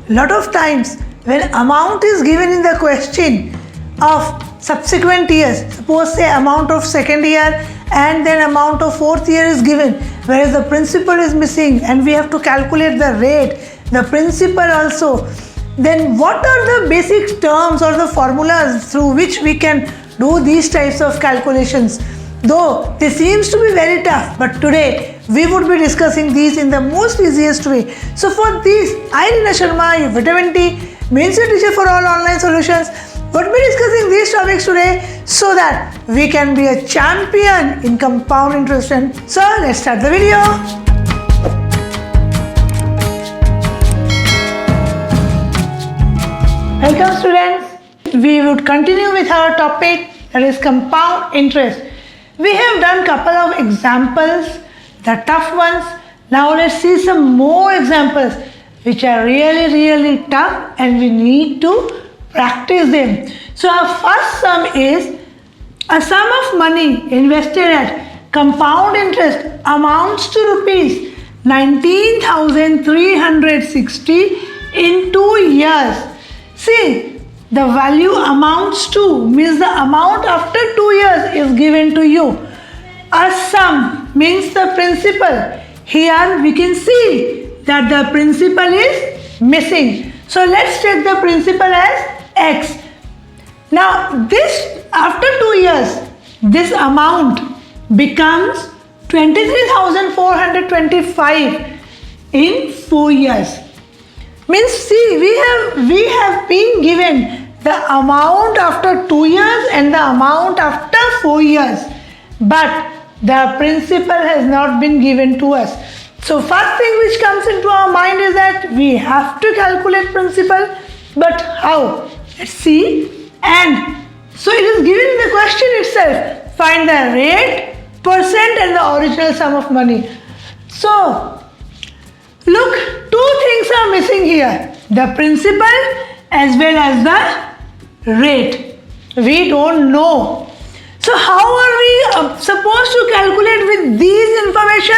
lot of times when amount is given in the question of subsequent years, suppose say amount of second year and then amount of fourth year is given, whereas the principal is missing and we have to calculate the rate, the principal also, then what are the basic terms or the formulas through which we can do these types of calculations? Though they seems to be very tough, but today we would be discussing these in the most easiest way. So for this, I, Reena Sharma, your vitamin T, means your teacher for all online solutions, would be discussing these topics today so that we can be a champion in compound interest. And so let's start the video. Welcome students. We would continue with our topic, that is compound interest. We have done couple of examples, the tough ones. Now let's see some more examples which are really tough and we need to practice them. So our first sum is a sum of money invested at compound interest amounts to rupees 19,360 in 2 years. See, the value amounts to means the amount after 2 years is given to you. A sum means the principal. Here we can see that the principal is missing. So let's take the principal as X. Now this after 2 years, this amount becomes 23,425 in 4 years. Means see, we have been given the amount after 2 years and the amount after 4 years, but the principal has not been given to us. So first thing which comes into our mind is that we have to calculate principal, but how? Let's see. And so it is given in the question itself. Find the rate, percent and the original sum of money. So look, two things are missing here. The principal as well as the rate. We don't know. So how are we supposed to calculate with these information,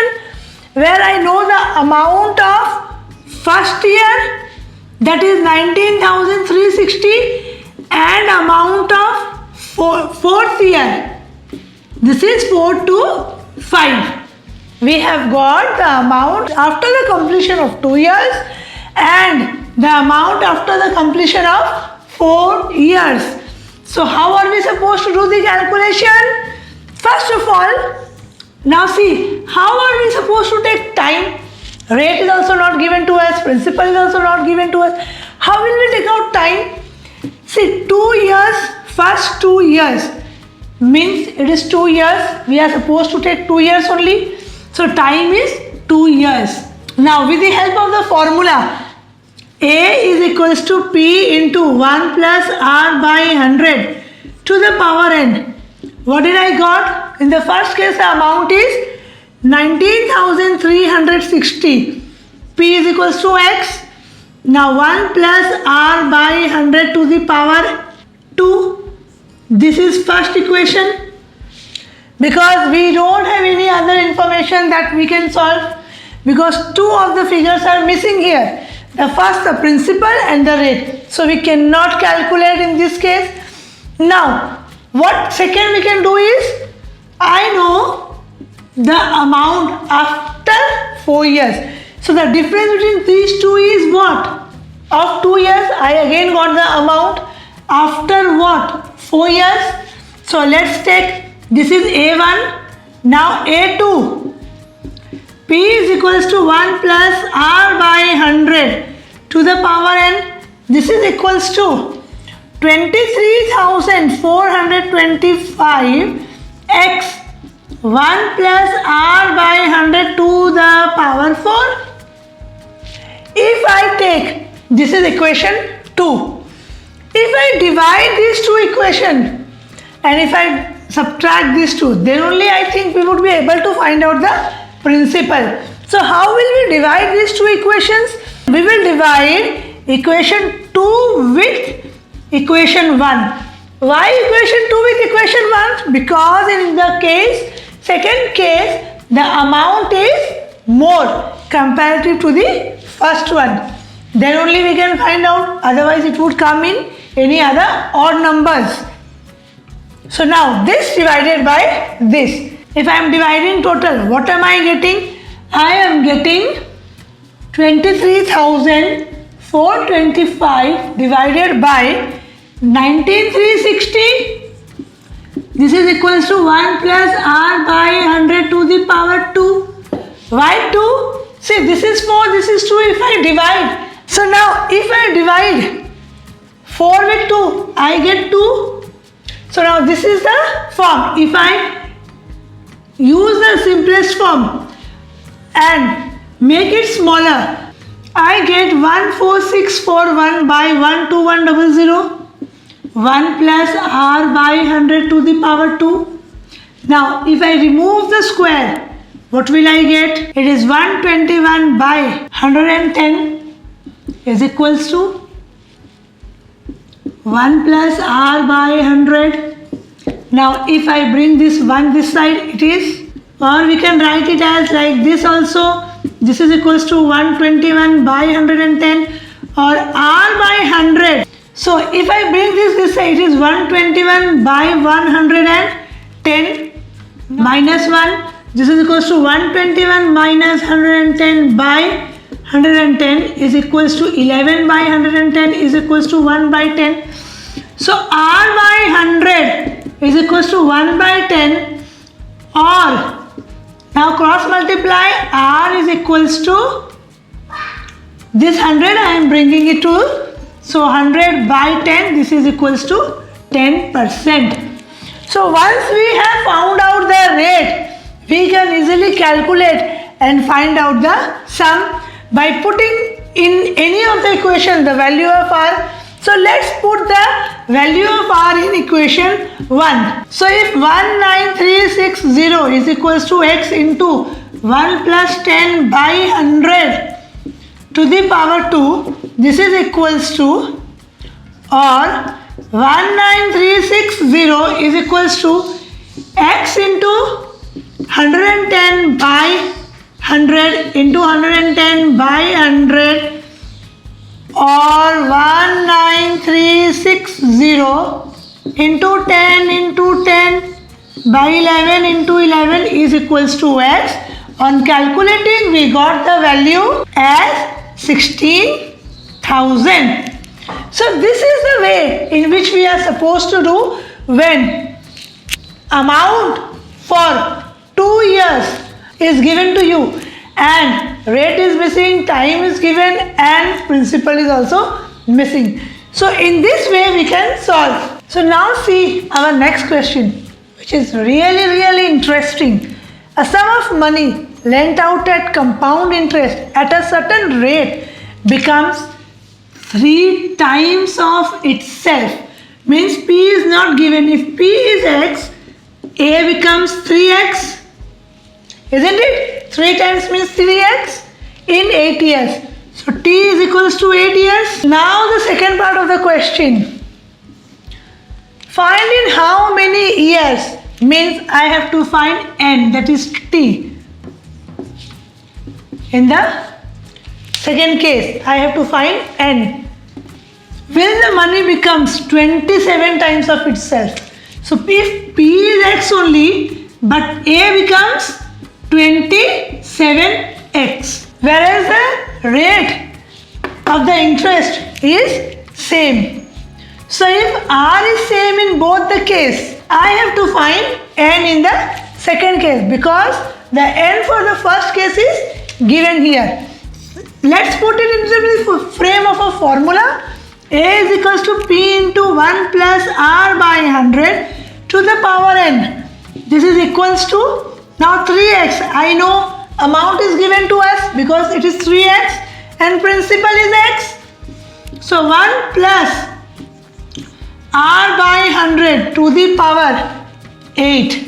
where I know the amount of first year, that is 19,360, and amount of fourth year, this is 4 to 5. We have got the amount after the completion of 2 years and the amount after the completion of 4 years. So how are we supposed to do the calculation? First of all, now see, how are we supposed to take time? Rate is also not given to us, principal is also not given to us. How will we take out time? See, 2 years, first 2 years means it is 2 years. We are supposed to take 2 years only. So time is 2 years. Now with the help of the formula, A is equals to P into 1 plus R by 100 to the power n. What did I got? In the first case the amount is 19,360. P is equals to X. Now 1 plus R by 100 to the power 2. This is first equation. Because we don't have any other information that we can solve, because two of the figures are missing here. The first, the principal and the rate. So we cannot calculate in this case. Now, what second we can do is, I know the amount after 4 years. So the difference between these two is what? Of 2 years, I again got the amount. After what? 4 years. So let's take, this is A1, now A2. P is equals to 1 plus R by 100 to the power n. This is equals to 23,425 x 1 plus R by 100 to the power 4. If I take, this is equation 2. If I divide these two equations and if I subtract these two, then only I think we would be able to find out the principal. So how will we divide these two equations? We will divide equation 2 with equation 1. Why equation 2 with equation 1? Because in the second case, the amount is more comparative to the first one. Then only we can find out, otherwise it would come in any other odd numbers. So now this divided by this. If I am dividing total, what am I getting? I am getting 23,425 divided by 19,360. This is equals to 1 plus r by 100 to the power 2. Why 2? See, this is 4, this is 2 if I divide. So now if I divide 4 with 2, I get 2. So now this is the form. If I use the simplest form and make it smaller, I get 14641 by 12100. 1 plus r by 100 to the power 2. Now if I remove the square, what will I get? It is 121 by 110 is equals to 1 plus r by 100. Now if I bring this 1 this side, it is, or we can write it as like this also. This is equals to 121 by 110 or r by 100. So if I bring this side, it is 121 by 110 minus 1. This is equals to 121 minus 110 by 110 is equals to 11 by 110 is equals to 1 by 10. So r by 100 is equals to 1 by 10, or now cross multiply, r is equals to this 100 I am bringing it to, so 100 by 10, this is equals to 10%. So once we have found out the rate, we can easily calculate and find out the sum by putting in any of the equation the value of r. So let's put the value of r in equation 1. So if 19360 is equals to x into 1 plus 10 by 100 to the power 2, this is equals to, or 19360 is equals to x into 110 by 100 into 110 by 100, or 19360 into 10 by 11 into 11 is equals to x. On calculating, we got the value as 16,000. So this is the way in which we are supposed to do when amount for 2 years is given to you and rate is missing, time is given and principal is also missing. So in this way we can solve. So now see our next question, which is really interesting. A sum of money lent out at compound interest at a certain rate becomes 3 times of itself. Means P is not given. If P is x, A becomes 3x. Isn't it? 3 times means 3x in 8 years. So T is equals to 8 years. Now the second part of the question. Find in how many years, means I have to find n, that is T. In the second case, I have to find n. When the money becomes 27 times of itself. So if P is x only, but A becomes 27x, whereas the rate of the interest is same. So if R is same in both the case, I have to find n in the second case, because the n for the first case is given here. Let's put it into the frame of a formula. A is equals to P into 1 plus R by 100 to the power n. This is equals to, now 3x. I know amount is given to us because it is 3x and principal is x. So 1 plus R by 100 to the power 8.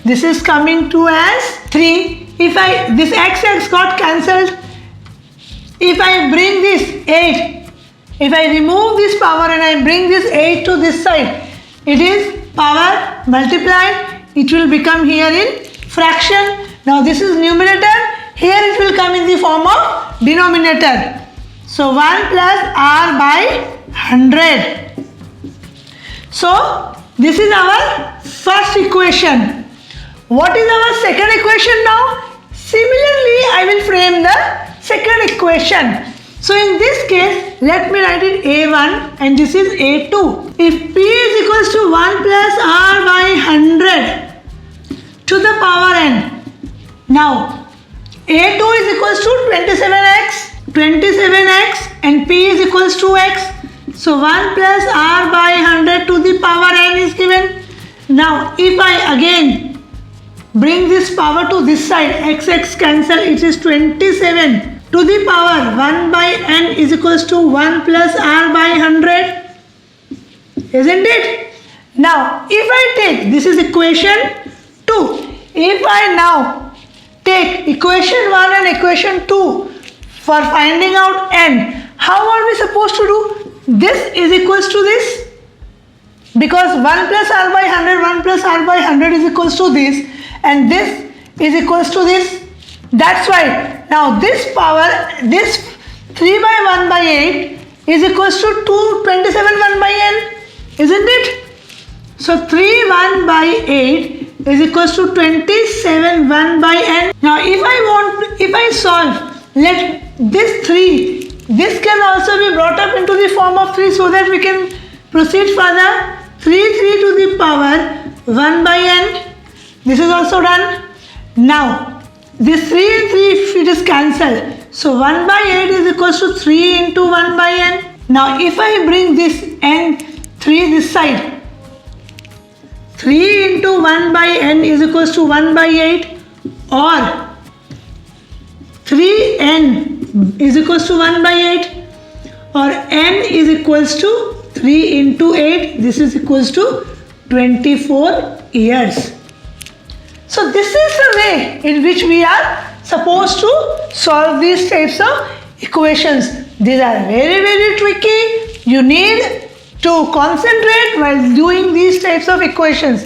This is coming to as 3. If this x got cancelled. If I bring this 8, if I remove this power and I bring this 8 to this side, it is power multiplied. It will become here in fraction. Now this is numerator. Here it will come in the form of denominator. So 1 plus r by 100. So this is our first equation. What is our second equation now? Similarly, I will frame the second equation. So in this case, let me write it A1 and this is A2. If P is equals to 1 plus R by 100 to the power n. Now, A2 is equals to 27x and P is equals to x. So 1 plus R by 100 to the power n is given. Now, if I again bring this power to this side, x cancel, it is 27 to the power 1 by n is equals to 1 plus r by 100, isn't it? Now if I take, this is equation 2, if I now take equation 1 and equation 2 for finding out n, how are we supposed to do? This is equals to this, because 1 plus r by 100, 1 plus r by 100 is equals to this, and this is equals to this. That's why now this power, this 3 by 1 by 8 is equals to 27 1 by n, isn't it? So 3 1 by 8 is equals to 27 1 by n. Now if I solve, let this 3, this can also be brought up into the form of 3 so that we can proceed further. 3 to the power 1 by n, this is also done. Now this 3 and 3, if it is cancelled, so 1 by 8 is equals to 3 into 1 by n. Now if I bring this n, 3 this side, 3 into 1 by n is equals to 1 by 8, or 3n is equals to 1 by 8, or n is equals to 3 into 8, this is equals to 24 years. So this is the way in which we are supposed to solve these types of equations. These are very, very tricky. You need to concentrate while doing these types of equations,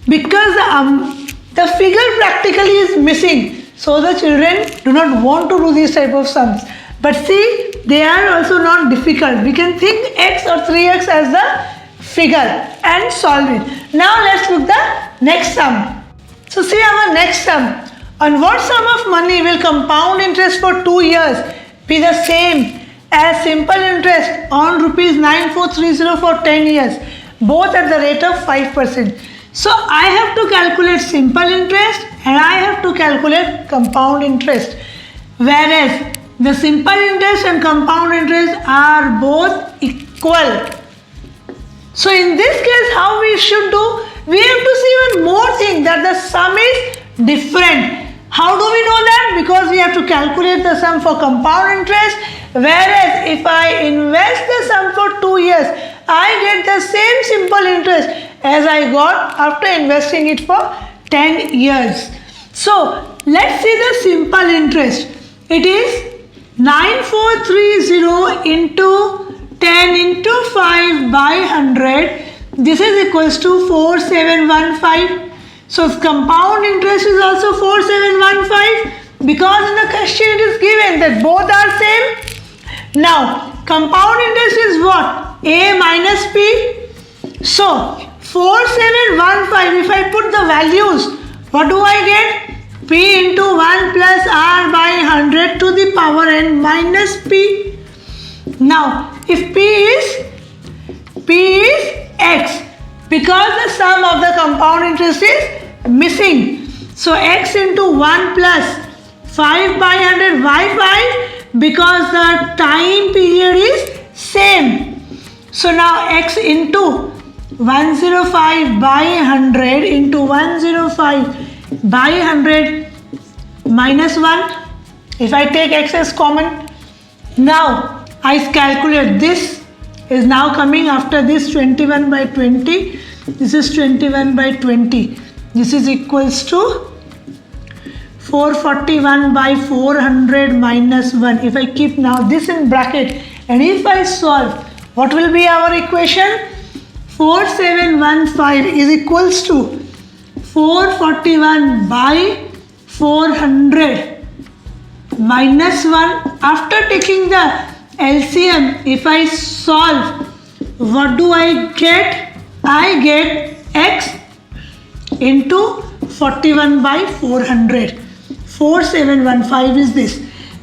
because the figure practically is missing. So the children do not want to do these type of sums. But see, they are also not difficult. We can think x or 3x as the figure and solve it. Now let's look the next sum. So see our next sum. On what sum of money will compound interest for 2 years be the same as simple interest on rupees 9430 for 10 years, both at the rate of 5%. So I have to calculate simple interest and I have to calculate compound interest. Whereas the simple interest and compound interest are both equal. So in this case, how we should do? We have to see one more thing, that the sum is different. How do we know that? Because we have to calculate the sum for compound interest, whereas if I invest the sum for 2 years, I get the same simple interest as I got after investing it for 10 years. So let's see the simple interest. It is 9430 into 10 into 5 by 100. This is equals to 4715. So compound interest is also 4715, because in the question it is given that both are same. Now compound interest is what? A minus P. So 4715, if I put the values, what do I get? P into 1 plus R by 100 to the power n minus P. Now if P is x, because the sum of the compound interest is missing. So x into 1 plus 5 by 100, why 5? Because the time period is same. So now x into 105 by 100 into 105 by 100 minus 1. If I take x as common, now I calculate this is now coming after this 21 by 20. This is 21 by 20. This is equals to 441 by 400 minus 1. If I keep now this in bracket and if I solve, what will be our equation? 4715 is equals to 441 by 400 minus 1. After taking the LCM, if I solve, what do I get? I get x into 41 by 400. 4715 is this.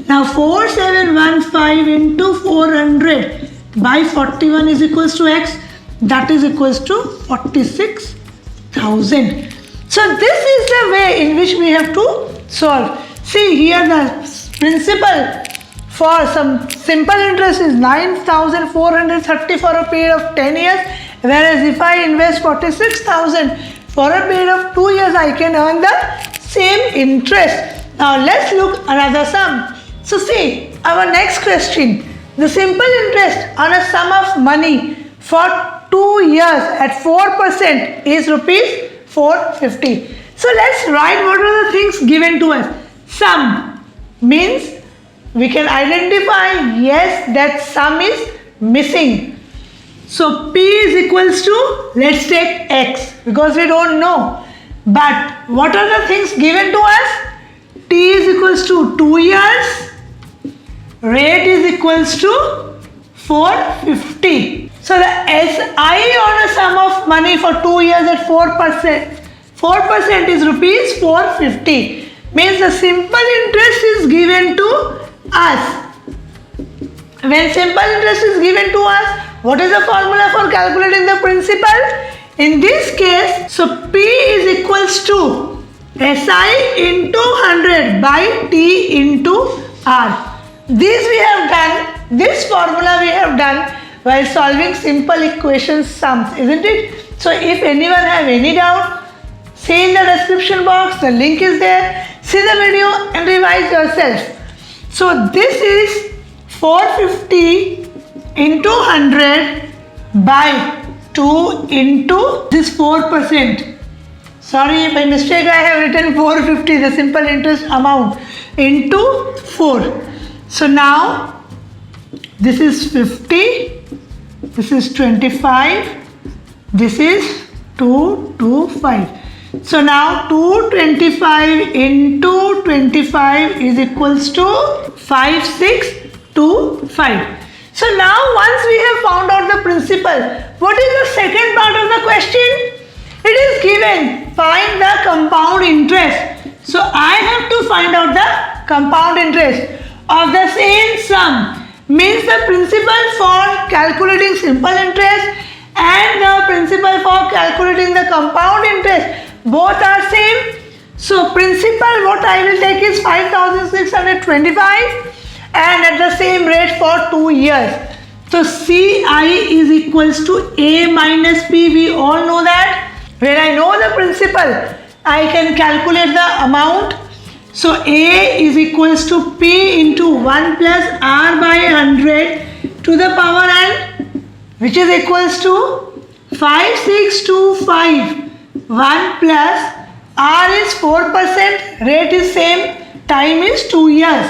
Now 4715 into 400 by 41 is equals to x. That is equals to 46,000. So this is the way in which we have to solve. See here the principal for some simple interest is 9,430 for a period of 10 years, whereas if I invest 46,000 for a period of 2 years, I can earn the same interest. Now let's look another sum. So see our next question. The simple interest on a sum of money for 2 years at 4% is rupees 450. So let's write what are the things given to us. Sum means we can identify, yes, that sum is missing. So P is equals to, let's take X because we don't know. But what are the things given to us? T is equals to 2 years. Rate is equals to 450. So the SI on a sum of money for 2 years at 4%. 4% is rupees 450. Means the simple interest is given to us. When simple interest is given to us, what is the formula for calculating the principal? In this case, so P is equals to SI into 100 by T into R. This we have done, this formula we have done while solving simple equation sums, isn't it? So if anyone have any doubt, see in the description box, the link is there. See the video and revise yourself. So this is 450 into 100 by 2 into this 4%. Sorry, by mistake I have written 450, the simple interest amount, into 4. So now this is 50, this is 25, this is 225. So now 225 into 25 is equals to 5625. So now once we have found out the principal, what is the second part of the question? It is given, find the compound interest. So I have to find out the compound interest of the same sum. Means the principal for calculating simple interest and the principal for calculating the compound interest, both are same. So principal what I will take is 5,625 and at the same rate for 2 years. So CI is equals to A minus P. We all know that. When I know the principal, I can calculate the amount. So A is equals to P into 1 plus R by 100 to the power n, which is equals to 5625. 1 plus R is 4%, rate is same, time is 2 years.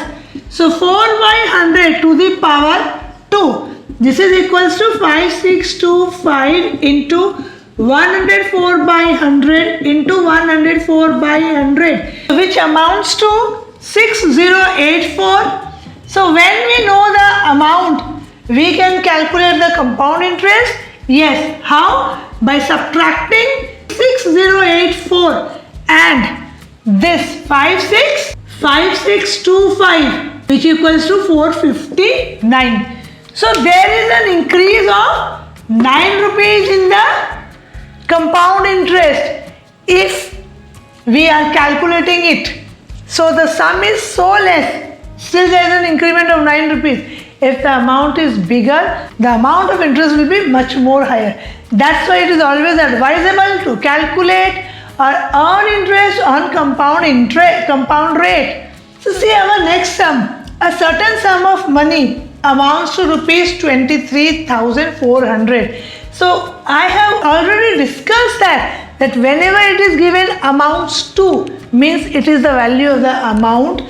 So 4 by 100 to the power 2. This is equals to 5625 into 104 by 100 into 104 by 100, which amounts to 6084. So when we know the amount, we can calculate the compound interest. Yes, how? By subtracting 6084 and this 5625, which equals to 459. So there is an increase of 9 rupees in the compound interest if we are calculating it. So the sum is so less, still there is an increment of 9 rupees. If the amount is bigger, the amount of interest will be much more higher. That's why it is always advisable to calculate or earn interest on compound rate. So see our next sum. A certain sum of money amounts to rupees 23,400. So I have already discussed that whenever it is given amounts to, means it is the value of the amount,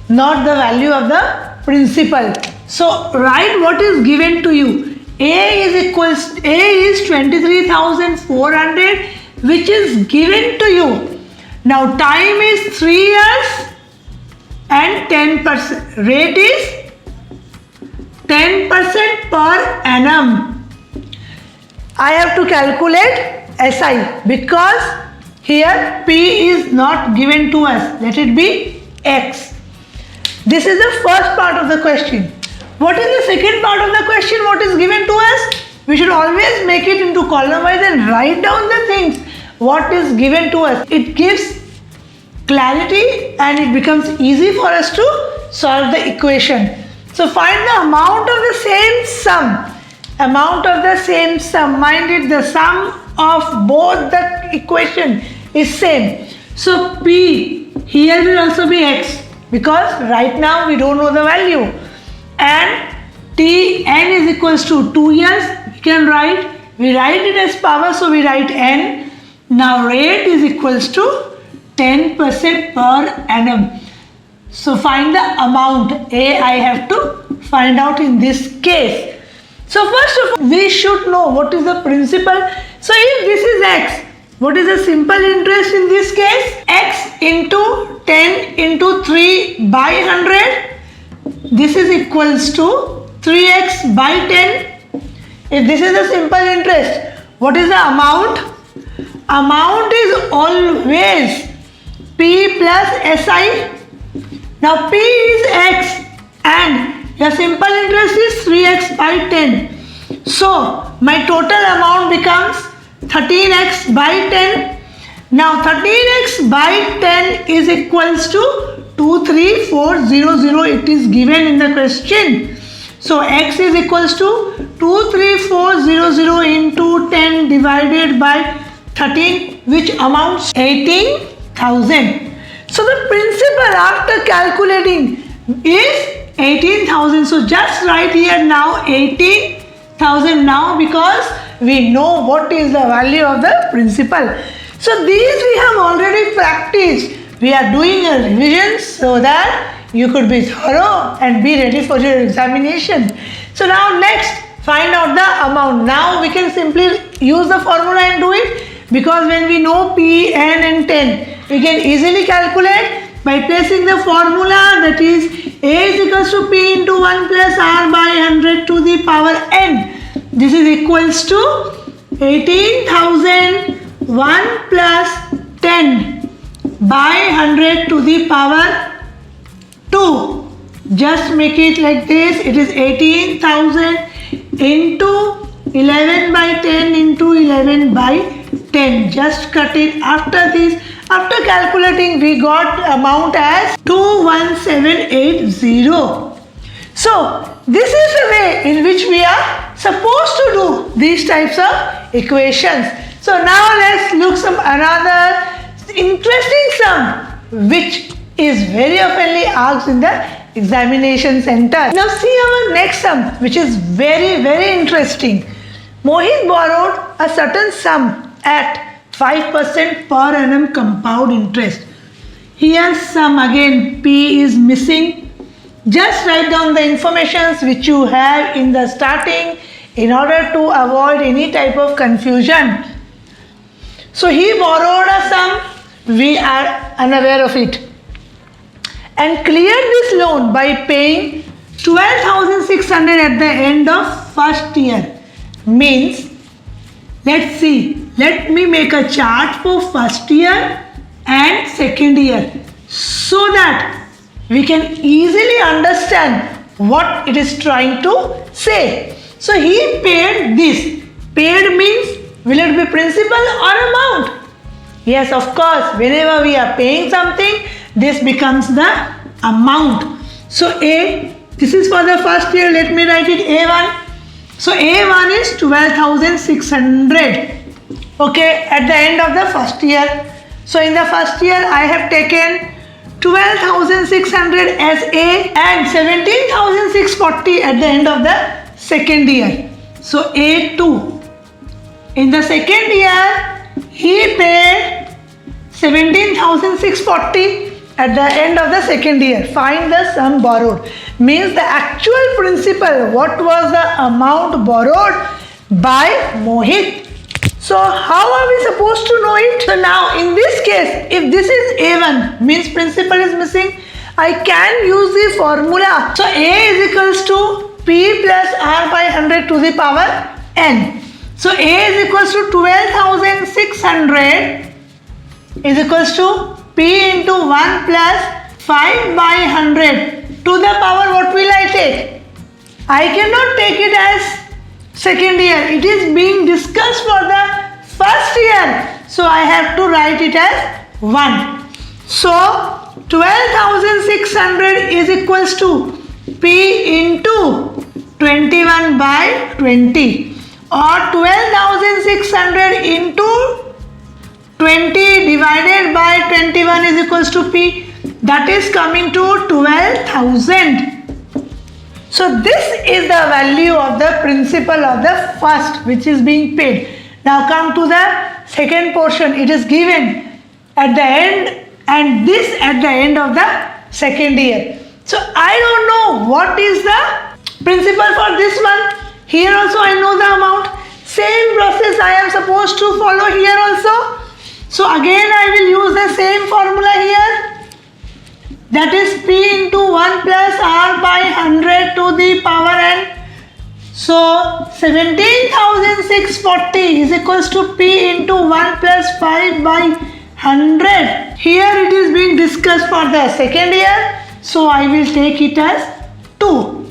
not the value of the principal. So write what is given to you. A is 23,400, which is given to you. Now time is 3 years and 10%. Rate is 10% per annum. I have to calculate SI because here P is not given to us. Let it be X. This is the first part of the question. What is the second part of the question? What is given to us? We should always make it into column wise and write down the things. What is given to us? It gives clarity and it becomes easy for us to solve the equation. So find the amount of the same sum. Amount of the same sum. Mind it, the sum of both the equation is same. So P here will also be X because right now we don't know the value. And T n is equals to 2 years. We can write. We write it as power, so we write n. Now rate is equals to 10% per annum. So find the amount. A I have to find out in this case. So first of all, we should know what is the principal. So if this is X, what is the simple interest in this case? X into 10 into 3 by 100. This is equals to 3x by 10. If this is the simple interest, what is the amount? Amount is always P plus SI. Now P is X and your simple interest is 3x by 10. So my total amount becomes 13x by 10. Now 13x by 10 is equals to 23400. It is given in the question. So x is equals to 23400 into 10 divided by 13, which amounts 18,000. So the principal after calculating is 18,000. So just write here now 18,000 now because we know what is the value of the principal. So these we have already practiced. We are doing a revision so that you could be thorough and be ready for your examination. So now next, find out the amount. Now we can simply use the formula and do it because when we know P, N and 10, we can easily calculate by placing the formula, that is A is equals to P into 1 plus R by 100 to the power N. This is equals to 18,000 1 plus 10 by 100 to the power 2. Just make it like this. It is 18,000 into 11 by 10 into 11 by 10. Just cut it. After this, after calculating, we got amount as 21780. So this is the way in which we are supposed to do these types of equations. So now let's look some another interesting sum which is very oftenly asked in the examination center. Now see our next sum which is very interesting. Mohit borrowed a certain sum at 5% per annum compound interest. Here sum again P is missing. Just write down the informations which you have in the starting in order to avoid any type of confusion. So he borrowed a sum, we are unaware of it, and cleared this loan by paying 12,600 at the end of first year. Means, let's see, let me make a chart for first year and second year so that we can easily understand what it is trying to say. So he paid this. Paid means, will it be principal or amount? Yes, of course, whenever we are paying something, this becomes the amount. So A, this is for the first year, let me write it A1. So A1 is 12,600. Okay, at the end of the first year. So in the first year, I have taken 12,600 as A and 17,640 at the end of the second year. So A2. In the second year, he paid 17,640 at the end of the second year. Find the sum borrowed. Means the actual principal, what was the amount borrowed by Mohit. So how are we supposed to know it? So now in this case, if this is A1, means principal is missing, I can use the formula. So A is equals to P plus by 100 to the power n. So A is equals to 12,600 is equals to P into 1 plus 5 by 100 to the power, what will I take? I cannot take it as second year. It is being discussed for the first year. So I have to write it as 1. So 12,600 is equals to P into 21 by 20 or 12,600 into 20 divided by 21 is equals to P, that is coming to 12,000. So this is the value of the principal of the first which is being paid. Now come to the second portion. It is given at the end and this at the end of the second year. So I don't know what is the principal for this one. Here also I know the amount. Same process I am supposed to follow here also. So again I will use the same formula here. That is P into 1 plus R by 100 to the power n. So 17,640 is equals to P into 1 plus 5 by 100. Here it is being discussed for the second year. So I will take it as 2.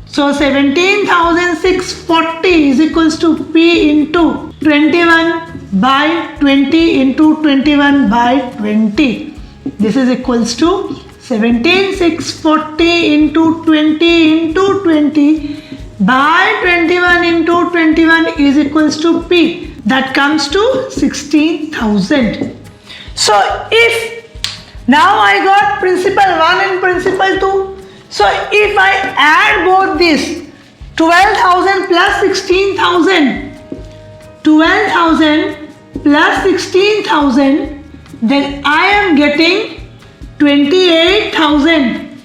So 17,640 is equals to P into 21 by 20 into 21 by 20. This is equals to 17,640 into 20 into 20 by 21 into 21 is equals to P. That comes to 16,000. So if now I got principal 1 and principal 2. So if I add both these 12,000 plus 16,000, 12,000 plus 16,000, then I am getting 28,000.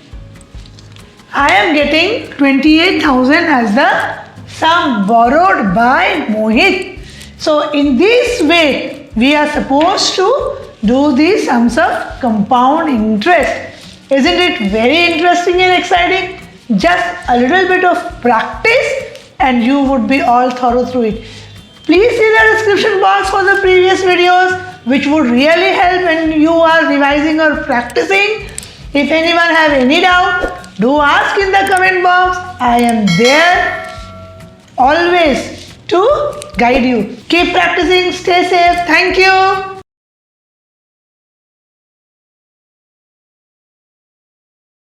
I am getting 28,000 as the sum borrowed by Mohit. So in this way we are supposed to do the sums of compound interest. Isn't it very interesting and exciting? Just a little bit of practice and you would be all thorough through it. Please see the description box for the previous videos which would really help when you are revising or practicing. If anyone have any doubt, do ask in the comment box. I am there always to guide you. Keep practicing. Stay safe. Thank you.